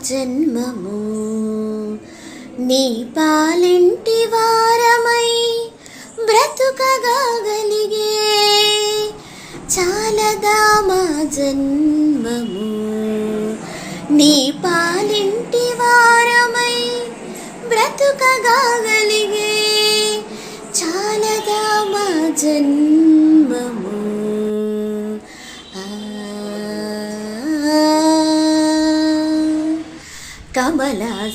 జన్మము నీ పాలింటి వారమై బ్రతుకగలిగే చాలదా మా జన్మము నీ పాలింటి వారమై బ్రతుకగలిగే చాలదా మా జన్మము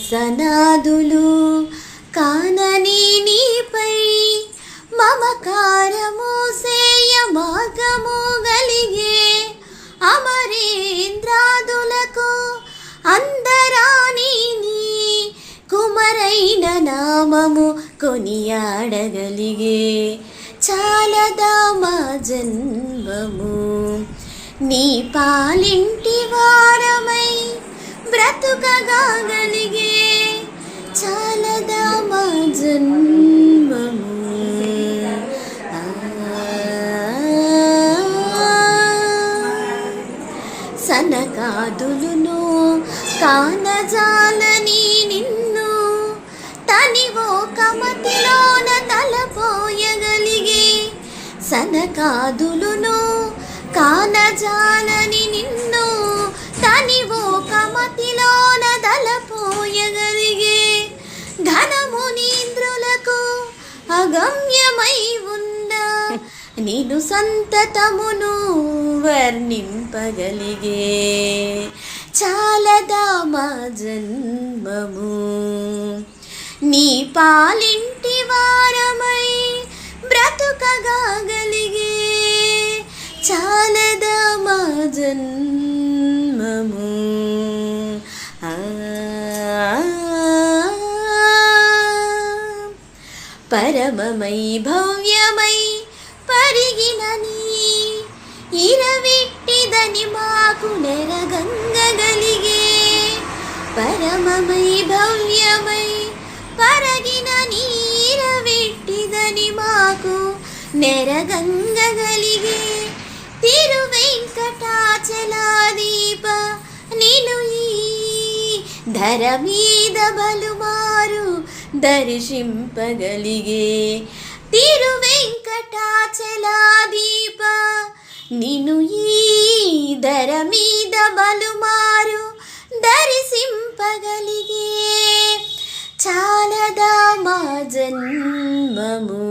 కమలాసనాదులు కానని నీపై మమకారము సేయ మార్గము గలిగే అమరేంద్రాదులకు అందరాని నీ కుమరైన నామము కొనియాడగలిగే చాలదా మా జన్మము నీ పాలింటి వారమై బ్రతుకగలిగే చాలదా మా జన్మము సనకాదులును కానజాలని నిన్ను తనివో కమతిలోన తలపోయగలిగే సనకాదులును కానజాలని నిన్ను తనివో కమతిలోన దలపోయగలిగే ఘనమునీంద్రులకు అగమ్యమై ఉన్న నిను సంతతమును వర్ణింపగలిగే చాలదా మా జన్మము నీ పాలింటి వారమై బ్రతుకగలిగే చాలదా మా జన్మము పరమమై భవ్యమై పరిగిన నీ ఇరవిట్టిదని మాకు నెరగంగగలిగే పరమమై భవ్యమై పరిగిన నీ ఇరవిట్టిదని మాకు నెరగంగగలిగే తిరువెంకటాచలాదీప నిను ఈ ధర మీద బలుమారు దర్శింపగలిగే తిరువెంకటాచలాదీప నిను ఈ ధర మీద బలుమారు దర్శింపగలిగే చాలదా మా జన్మము